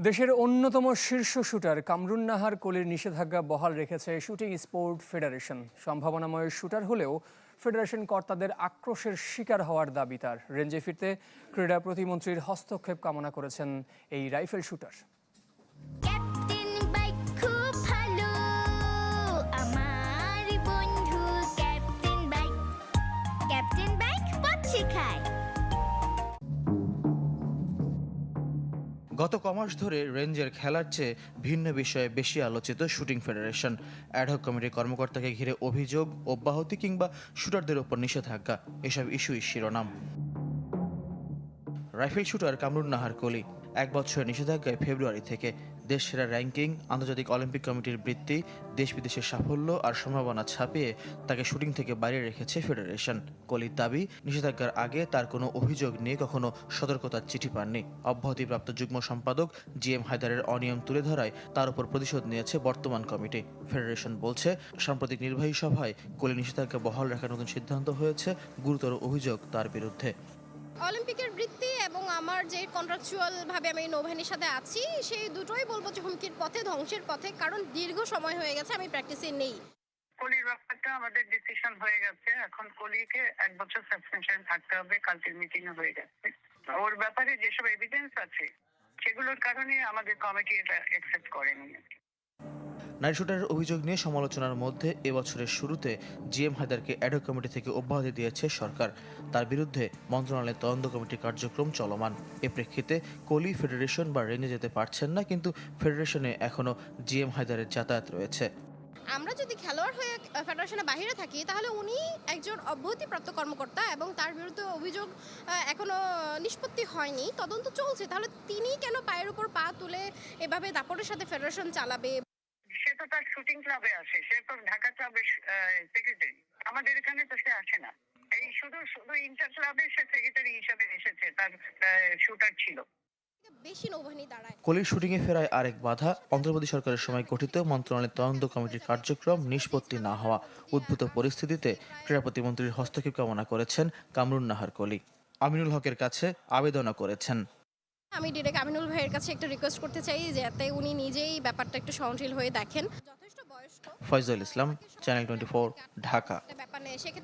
দেশের অন্যতম শীর্ষ শুটার কামরুন নাহার কলির নিষেধাজ্ঞা বহাল রেখেছে শুটিং স্পোর্ট ফেডারেশন। সম্ভাবনাময় শুটার হলেও ফেডারেশন কর্তাদের আক্রোশের শিকার হওয়ার দাবি তার। রেঞ্জে ফিরতে ক্রীড়া প্রতিমন্ত্রীর হস্তক্ষেপ কামনা করেছেন এই রাইফেল শুটার। ক্যাপ্টেন বাইক খুব ভালো আমার বন্ধু ক্যাপ্টেন বাইক পথ শেখায়। গত কমাস ধরে রেঞ্জের খেলার চেয়ে ভিন্ন বিষয়ে বেশি আলোচিত শুটিং ফেডারেশন। অ্যাডহক কমিটির কর্মকর্তাকে ঘিরে অভিযোগ, অব্যাহতি কিংবা শুটারদের ওপর নিষেধাজ্ঞা, এসব ইস্যুই শিরোনাম। রাইফেল শুটার কামরুন নাহার কলি 1 বছরের নিষেধাজ্ঞায় ফেব্রুয়ারি থেকে দেশ সেরা র্যাঙ্কিং, আন্তর্জাতিক অলিম্পিক কমিটির বৃত্তি, দেশ বিদেশের সাফল্য আর সম্ভাবনা ছাপিয়ে তাকে শুটিং থেকে বাইরে রেখেছে ফেডারেশন। কলির দাবি, নিষেধাজ্ঞার আগে তার কোনো অভিযোগ নিয়ে কখনো সতর্কতার চিঠি পাননি। অব্যাহতিপ্রাপ্ত যুগ্ম সম্পাদক GM হায়দারের অনিয়ম তুলে ধরায় তার উপর প্রতিশোধ নিয়েছে বর্তমান কমিটি। ফেডারেশন বলছে, সাম্প্রতিক নির্বাহী সভায় কলি নিষেধাজ্ঞা বহাল রাখার নতুন সিদ্ধান্ত হয়েছে, গুরুতর অভিযোগ তার বিরুদ্ধে। অলিম্পিকের বৃত্তি এবং আমার যে কন্ট্রাকচুয়াল ভাবে আমি নৌবাহিনীর সাথে আছি, সেই দুটোই বলবো যে হুমকির পথে, ধ্বংসের পথে, কারণ দীর্ঘ সময় হয়ে গেছে আমি প্র্যাকটিসে নেই। কলির ব্যাপারটা আমাদের ডিসিশন হয়ে গেছে। এখন কলিকে 1 বছর সাসপেনশন থাকতে হবে, কালকের মিটিং হয়ে গেছে। ওর ব্যাপারে যেসব এভিডেন্স আছে সেগুলোর কারণে আমাদের কমিটি এটা অ্যাকসেপ্ট করেনি। নারী শুটারের অভিযোগ নিয়ে সমালোচনার মধ্যে এবছরের শুরুতে GM হায়দারকে অ্যাডহক কমিটি থেকে অব্যাহতি দিয়েছে সরকার। তার বিরুদ্ধে মন্ত্রণালয়ের তদন্ত কমিটির কার্যক্রম চলমান। এ প্রেক্ষিতে কলি ফেডারেশন বা রেঞ্জে যেতে পারছেন না, কিন্তু ফেডারেশনে এখনও GM হায়দারের যাতায়াত রয়েছে। আমরা যদি খেলোয়াড় হয়ে ফেডারেশনের বাইরে থাকি, তাহলে উনি একজন অব্যাহতিপ্রাপ্ত কর্মকর্তা এবং তার বিরুদ্ধে অভিযোগ এখনো নিষ্পত্তি হয়নি, তদন্ত চলছে। তাহলে তিনি কেন পায়ের উপর পা তুলে এভাবে দাপটের সাথে ফেডারেশন চালাবে? সে তো তার শুটিং ক্লাবে আসে, সে তো ঢাকা ক্লাবের সেক্রেটারি। আমাদের এখানে তো সে আসে না। এই শুধু ইন্টার ক্লাবে সে সেক্রেটারি হিসেবে এসেছে, তার শুটার ছিল। বেশি নৌবাহিনী দাঁড়ায়। কলির শুটিংয়ে ফেরায় আরেক বাধা, অন্তর্বর্তী সরকারের সময় গঠিত মন্ত্রণালয়ের তদন্ত কমিটির কার্যক্রম নিষ্পত্তি না হওয়া। উদ্ভূত পরিস্থিতিতে ক্রীড়া প্রতিমন্ত্রীর হস্তক্ষেপ কামনা করেছেন কামরুন নাহার কলি। আমিনুল হকের কাছে আবেদনও করেছেন। আমি ডিরেক্ট আমিনুল ভাইয়ের কাছে একটা রিকোয়েস্ট করতে চাই, যাতে উনি নিজেই ব্যাপারটা একটু সহনশীল হয়ে দেখেন। যথেষ্ট বয়স্ক ফয়জুল ইসলাম, চ্যানেল 24, ঢাকা। ব্যাপার নেই সেক্ষেত্রে